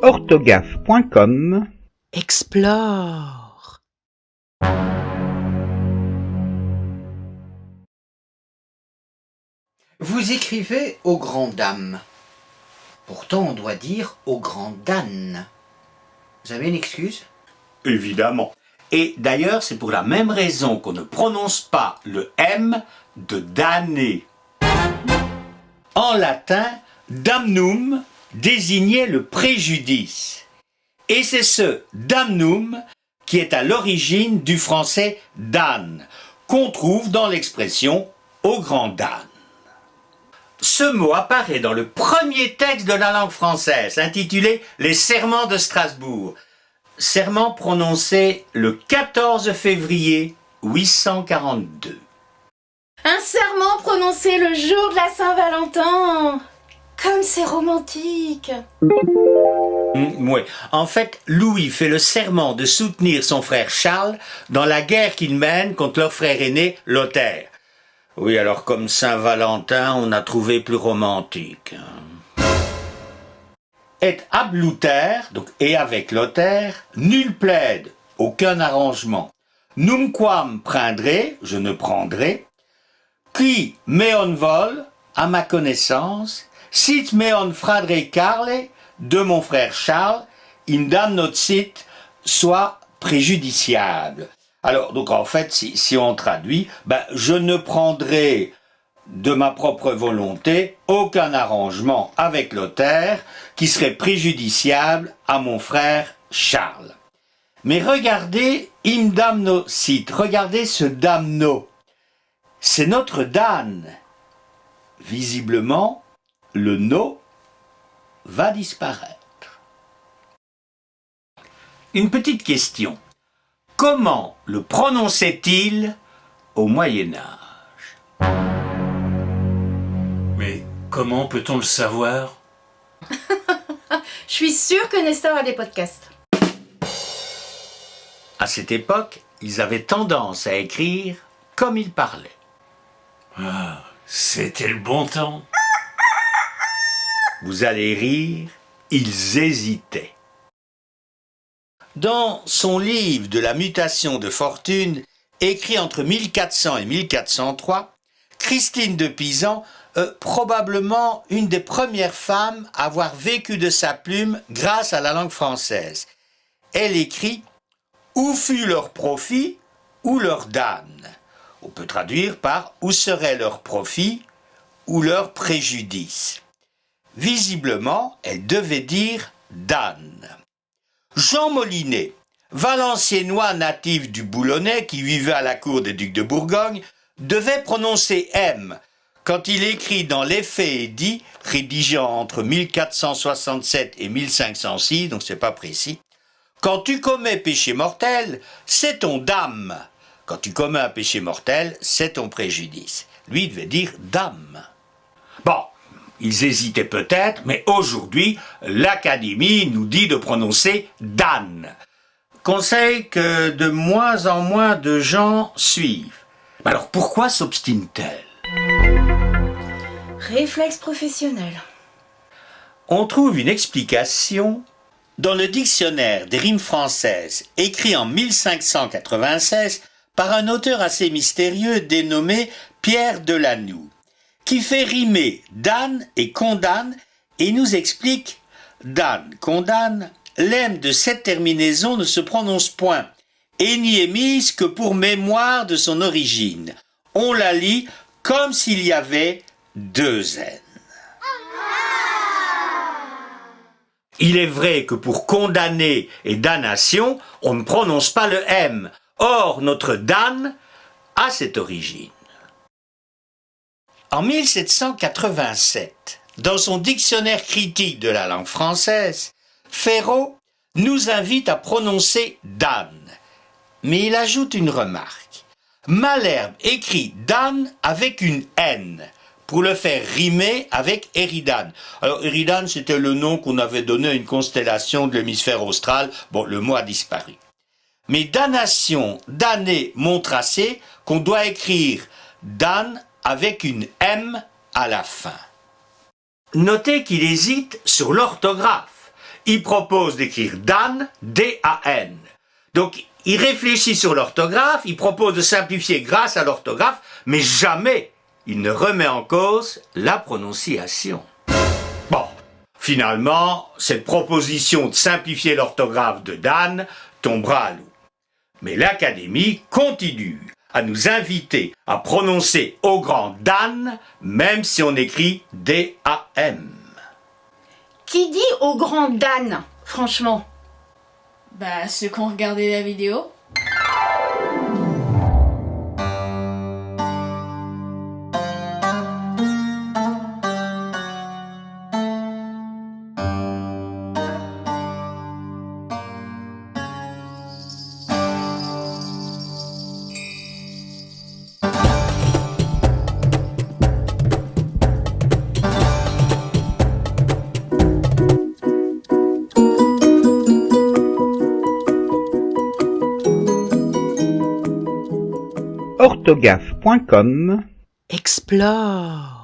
orthographe.com Explore. Vous écrivez aux grandes dames. Pourtant, on doit dire aux grandes dames. Vous avez une excuse ? Évidemment. Et d'ailleurs, c'est pour la même raison qu'on ne prononce pas le M de damner. En latin, damnum désignait le préjudice. Et c'est ce damnum qui est à l'origine du français d'âne, qu'on trouve dans l'expression au grand d'âne. Ce mot apparaît dans le premier texte de la langue française, intitulé « Les serments de Strasbourg ». Serment prononcé le 14 février 842. Un serment prononcé le jour de la Saint-Valentin. Comme c'est romantique. Oui. En fait, Louis fait le serment de soutenir son frère Charles dans la guerre qu'il mène contre leur frère aîné, Lothaire. Oui, alors comme Saint-Valentin, on a trouvé plus romantique. Et ab Luther, donc et avec Lothaire, nul plaide, aucun arrangement. Numquam prendre, je ne prendrai, qui meon vol, à ma connaissance, sit meon fradre Carle, de mon frère Charles, indam not sit, soit préjudiciable. Alors, donc en fait, si on traduit, je ne prendrai de ma propre volonté aucun arrangement avec Lothaire qui serait préjudiciable à mon frère Charles. Mais regardez, im damno sit, regardez ce damno. C'est notre Dan. Visiblement, le no va disparaître. Une petite question. Comment le prononçait-il au Moyen-Âge ? Mais comment peut-on le savoir ? Je suis sûre que Nestor a des podcasts. À cette époque, ils avaient tendance à écrire comme ils parlaient. Ah, c'était le bon temps. Vous allez rire, ils hésitaient. Dans son livre de la mutation de fortune, écrit entre 1400 et 1403, Christine de Pisan, probablement une des premières femmes à avoir vécu de sa plume grâce à la langue française. Elle écrit « Où fut leur profit ou leur damne ?» On peut traduire par « Où serait leur profit ou leur préjudice ?» Visiblement, elle devait dire « damne ». Jean Molinet, Valenciennois natif du Boulonnais qui vivait à la cour des ducs de Bourgogne, devait prononcer M quand il écrit dans Les Faits et Dits, rédigeant entre 1467 et 1506, donc c'est pas précis, « Quand tu commets péché mortel, c'est ton dam. Quand tu commets un péché mortel, c'est ton préjudice. » Lui, il devait dire « dam ». Bon, ils hésitaient peut-être, mais aujourd'hui, l'Académie nous dit de prononcer « dan ». Conseil que de moins en moins de gens suivent. Alors pourquoi s'obstine-t-elle ? Réflexe professionnel. On trouve une explication dans le dictionnaire des rimes françaises, écrit en 1596 par un auteur assez mystérieux dénommé Pierre Delanoux, qui fait rimer damne et condamne et nous explique damne, condamne, l'em de cette terminaison ne se prononce point et n'y est mise que pour mémoire de son origine. On la lit comme s'il y avait deux N. Il est vrai que pour condamner et damnation, on ne prononce pas le M. Or, notre Dan a cette origine. En 1787, dans son dictionnaire critique de la langue française, Ferraud nous invite à prononcer Dan. Mais il ajoute une remarque. Malherbe écrit Dan avec une N, pour le faire rimer avec Eridan. Alors Eridan, c'était le nom qu'on avait donné à une constellation de l'hémisphère austral. Bon, le mot a disparu. Mais damnation, damné montre assez qu'on doit écrire Dan avec une M à la fin. Notez qu'il hésite sur l'orthographe. il propose d'écrire Dan, D-A-N. Donc, il réfléchit sur l'orthographe, il propose de simplifier grâce à l'orthographe, mais jamais il ne remet en cause la prononciation. Bon, finalement, cette proposition de simplifier l'orthographe de Dan tombera à l'eau. Mais l'Académie continue à nous inviter à prononcer au grand Dan, même si on écrit D-A-M. Qui dit au grand Dan, franchement? Bah, ceux qui ont regardé la vidéo. Orthographe.com Explore